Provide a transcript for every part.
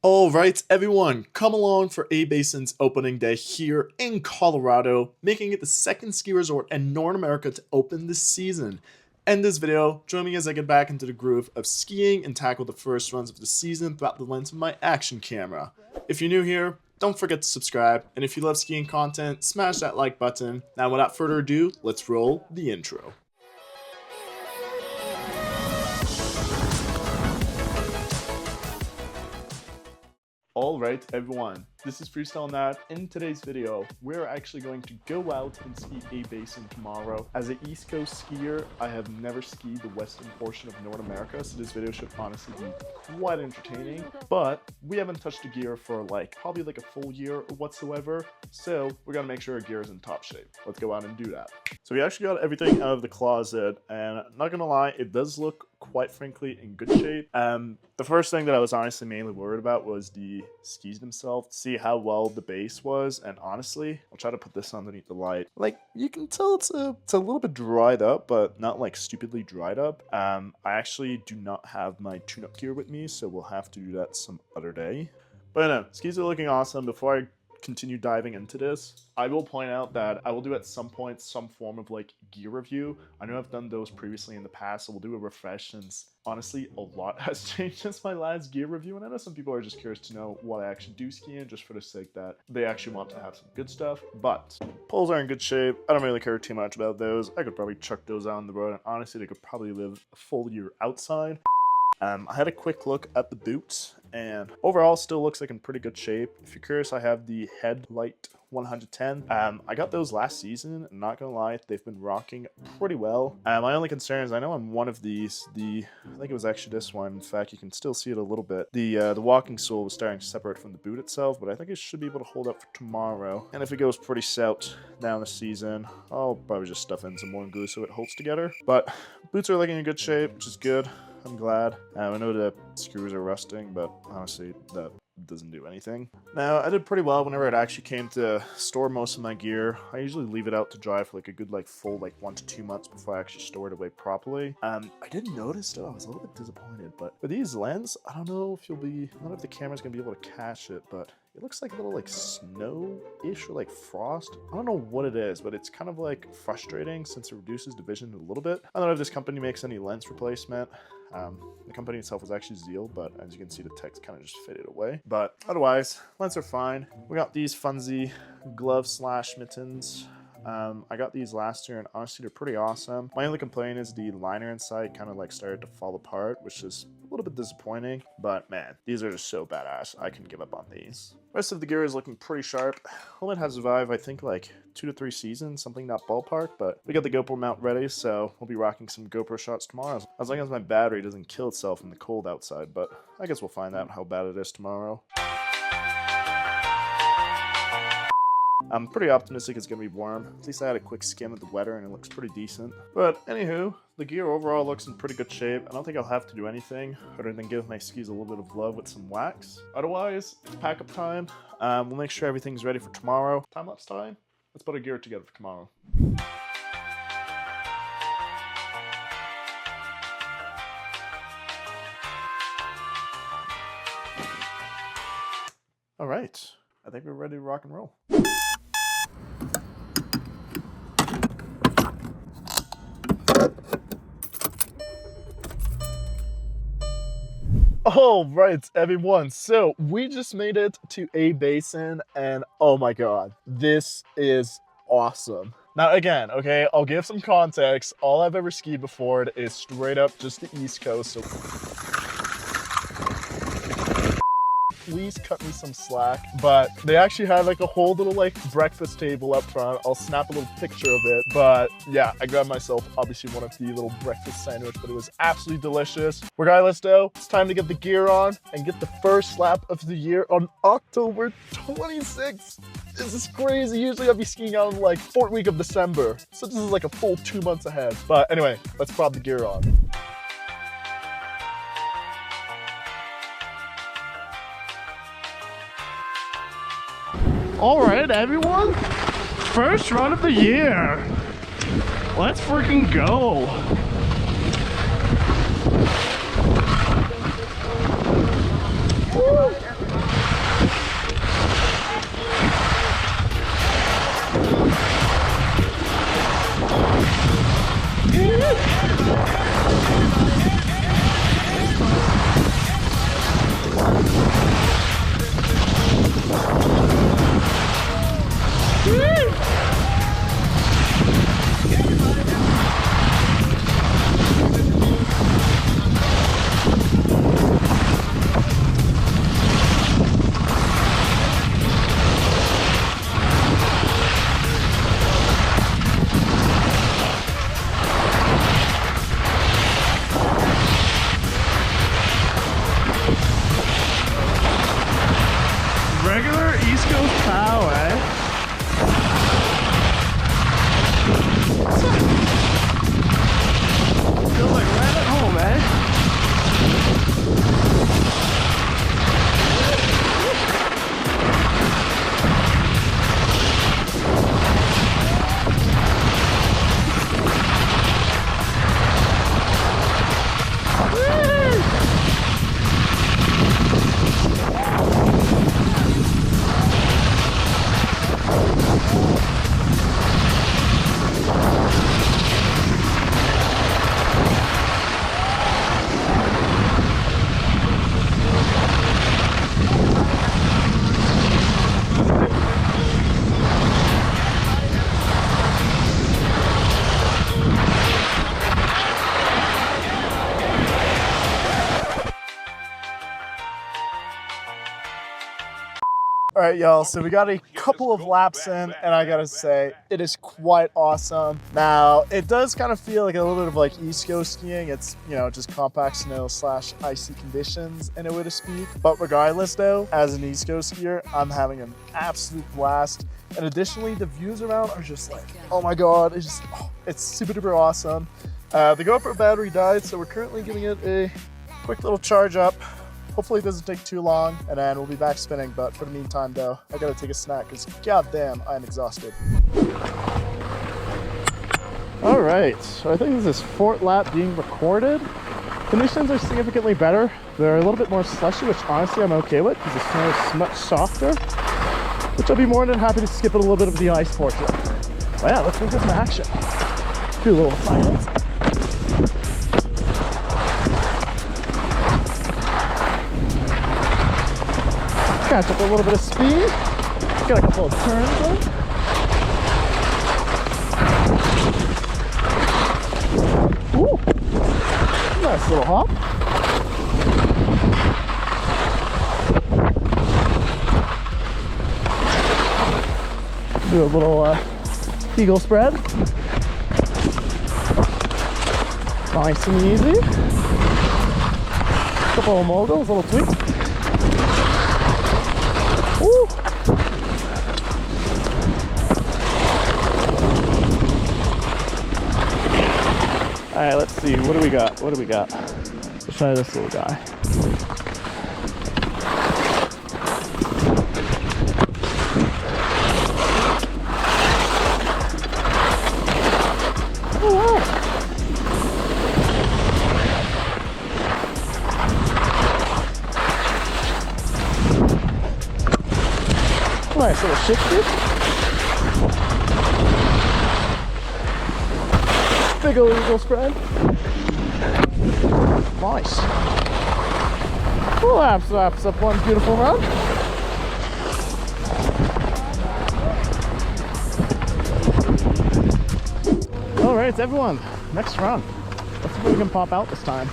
Alright everyone, come along for A-Basin's opening day here in Colorado, making it the second ski resort in North America to open this season. In this video, join me as I get back into the groove of skiing and tackle the first runs of the season throughout the lens of my action camera. If you're new here, don't forget to subscribe, and if you love skiing content, smash that like button. Now without further ado, let's roll the intro. Alright everyone, this is Freestyle Nath. In today's video, we're actually going to go out and ski A-Basin tomorrow. As an East Coast skier, I have never skied the western portion of North America, so this video should honestly be quite entertaining. But we haven't touched the gear for probably a full year whatsoever, so we're gonna make sure our gear is in top shape. Let's go out and do that. So we actually got everything out of the closet, and not gonna lie, it does look quite frankly in good shape. The first thing that I was honestly mainly worried about was the skis themselves, to see how well the base was, and honestly, I'll try to put this underneath the light. You can tell it's a little bit dried up, but not stupidly dried up. I actually do not have my tune-up gear with me, so we'll have to do that some other day. But no, skis are looking awesome. Before I continue diving into this, I will point out that I will do at some point some form of gear review. I know I've done those previously in the past, so we'll do a refresh since honestly a lot has changed since my last gear review, and I know some people are just curious to know what I actually do skiing, just for the sake that they actually want to have some good stuff. But poles are in good shape. I don't really care too much about those. I could probably chuck those out on the road, and honestly they could probably live a full year outside. I had a quick look at the boots, and overall still looks like in pretty good shape. If you're curious, I have the Headlight 110. I got those last season, and not gonna lie, they've been rocking pretty well. My only concern is I know on one of these, I think it was actually this one, in fact you can still see it a little bit, the walking sole was starting to separate from the boot itself, but I think it should be able to hold up for tomorrow. And if it goes pretty south down the season, I'll probably just stuff in some more glue so it holds together. But boots are looking in good shape, which is good. I'm glad. I know the screws are rusting, but honestly, that doesn't do anything. Now, I did pretty well whenever it actually came to store most of my gear. I usually leave it out to dry for a good full 1 to 2 months before I actually store it away properly. I did notice though, I was a little bit disappointed, but with these lens, I don't know if the camera's gonna be able to catch it, but it looks like a little snow-ish or frost. I don't know what it is, but it's kind of frustrating since it reduces the vision a little bit. I don't know if this company makes any lens replacement. The company itself was actually Zeal, but as you can see, the text kind of just faded away. But otherwise, lens are fine. We got these funsy gloves / mittens. I got these last year, and honestly, they're pretty awesome. My only complaint is the liner inside kind of started to fall apart, which is a little bit disappointing, but man, these are just so badass. I can give up on these. Rest of the gear is looking pretty sharp. Helmet has survived, I think, 2 to 3 seasons, something in that ballpark, but we got the GoPro mount ready, so we'll be rocking some GoPro shots tomorrow, as long as my battery doesn't kill itself in the cold outside, but I guess we'll find out how bad it is tomorrow. I'm pretty optimistic it's going to be warm. At least I had a quick skim of the weather and it looks pretty decent. But anywho, the gear overall looks in pretty good shape. I don't think I'll have to do anything other than give my skis a little bit of love with some wax. Otherwise, it's pack up time. We'll make sure everything's ready for tomorrow. Time-lapse time. Let's put our gear together for tomorrow. All right, I think we're ready to rock and roll. Alright everyone, so we just made it to A-Basin, and oh my god, this is awesome. Now again, okay, I'll give some context. All I've ever skied before is straight up just the East Coast, so please cut me some slack. But they actually had a whole little breakfast table up front. I'll snap a little picture of it. But yeah, I grabbed myself obviously one of the little breakfast sandwich, but it was absolutely delicious. Regardless though, it's time to get the gear on and get the first lap of the year on October 26th. This is crazy. Usually I'll be skiing out in 4th week of December. So this is a full 2 months ahead. But anyway, let's prop the gear on. All right, everyone. First run of the year. Let's freaking go. Woo. East Coast power, eh? Feels like right at home, eh? All right, y'all, so we got a couple of laps in, and I gotta say, it is quite awesome. Now, it does kind of feel like a little bit of like East Coast skiing. It's, you know, just compact snow / icy conditions in a way to speak. But regardless though, as an East Coast skier, I'm having an absolute blast. And additionally, the views around are just like, oh my God, it's super duper awesome. The GoPro battery died, so we're currently giving it a quick little charge up. Hopefully it doesn't take too long, and then we'll be back spinning. But for the meantime though, I gotta take a snack because goddamn, I'm exhausted. All right, so I think this is 4th lap being recorded. Conditions are significantly better. They're a little bit more slushy, which honestly I'm okay with because the snow is much softer, which I'll be more than happy to skip a little bit of the ice portion. But yeah, let's make this some action. Do a little silence. Catch up a little bit of speed. Got a couple of turns though. Ooh, nice little hop. Do a little eagle spread. Nice and easy. Couple of moguls, little tweaks. Woo. All right, let's see. What do we got? What do we got? Let's try this little guy. Oh, wow. Nice little shifty. Big old eagle spread. Nice. Well, laps up one beautiful run. All right, everyone. Next run. Let's see if we can pop out this time.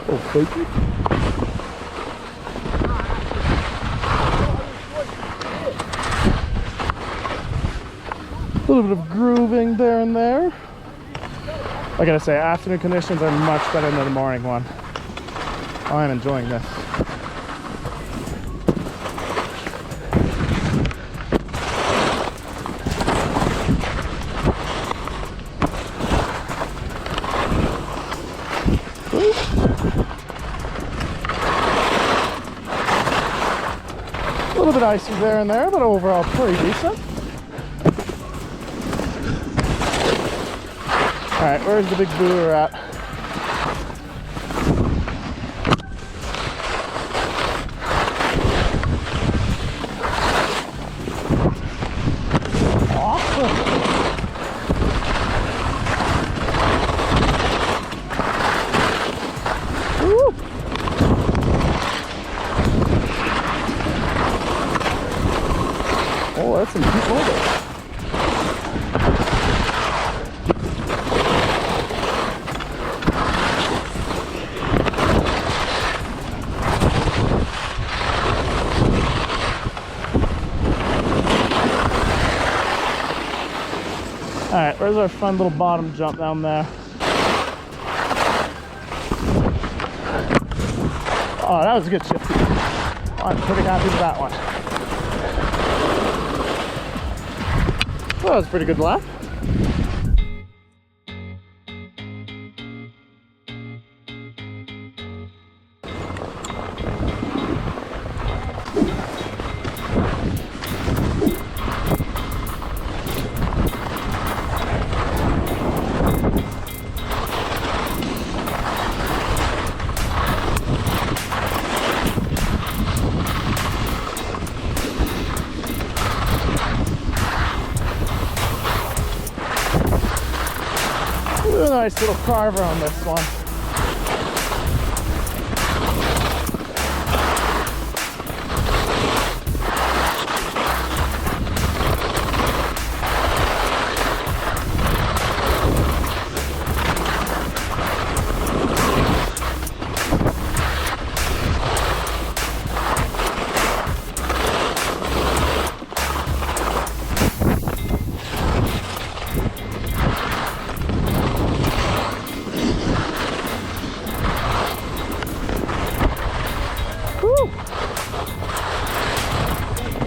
Oh, thank you. A little bit of grooving there and there. I gotta say, afternoon conditions are much better than the morning one. I'm enjoying this. A little bit icy there and there, but overall pretty decent. All right, where's the big booer at? Awesome. Woo. Oh, that's some deep water. All right, where's our fun little bottom jump down there? Oh, that was a good shifty. I'm pretty happy with that one. Well, that was a pretty good lap. A nice little carver on this one.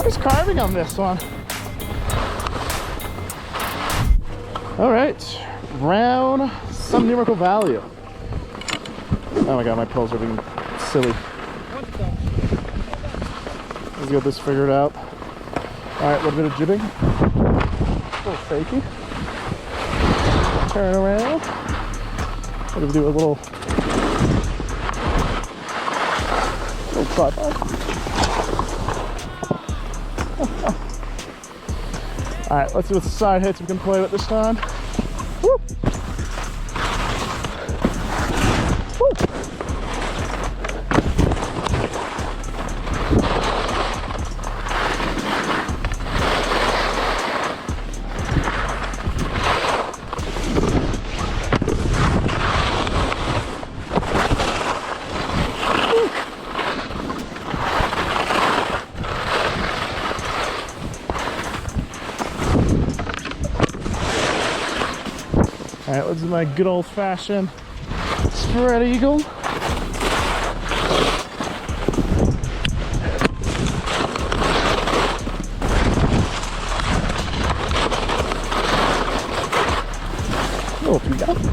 There's carving on this one. All right, round some numerical value. Oh my god, my pearls are being silly. Let's get this figured out. All right, a little bit of jibbing. A little fakey. Turn around. We're gonna do a little tripod. All right, let's see what the side hits we can play with this time. Woo! Woo! All right, let's do my good old-fashioned spread eagle. Oh, you got it.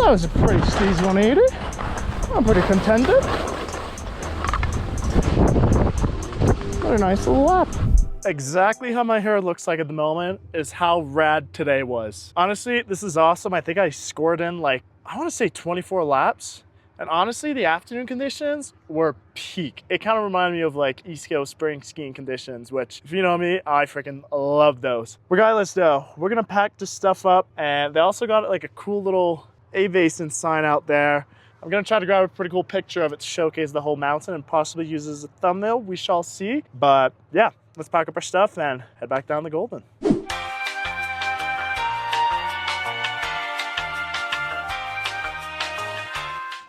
That was a pretty steezy 180. I'm pretty contented. What a nice little lap. Exactly how my hair looks like at the moment is how rad today was. Honestly, this is awesome. I think I scored in like, I want to say 24 laps. And honestly, the afternoon conditions were peak. It kind of reminded me of like East Coast spring skiing conditions, which if you know me, I freaking love those. Regardless though, we're gonna pack this stuff up, and they also got like a cool little A-Basin sign out there. I'm gonna try to grab a pretty cool picture of it to showcase the whole mountain and possibly use it as a thumbnail. We shall see. But yeah, let's pack up our stuff and head back down the Golden.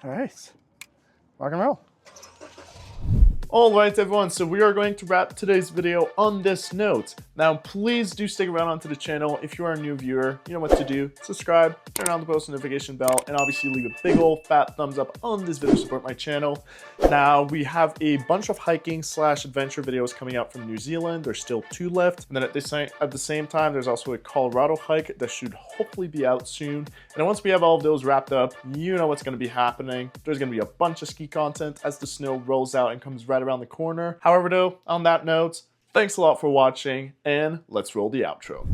All right, rock and roll. All right, everyone, so we are going to wrap today's video on this note. Now, please do stick around onto the channel. If you are a new viewer, you know what to do. Subscribe, turn on the post notification bell, and obviously leave a big old fat thumbs up on this video to support my channel. Now, we have a bunch of hiking / adventure videos coming out from New Zealand. There's still 2 left. And then at the same time, there's also a Colorado hike that should hopefully be out soon. And once we have all of those wrapped up, you know what's going to be happening. There's going to be a bunch of ski content as the snow rolls out and comes right around the corner. However though, on that note, thanks a lot for watching, and let's roll the outro.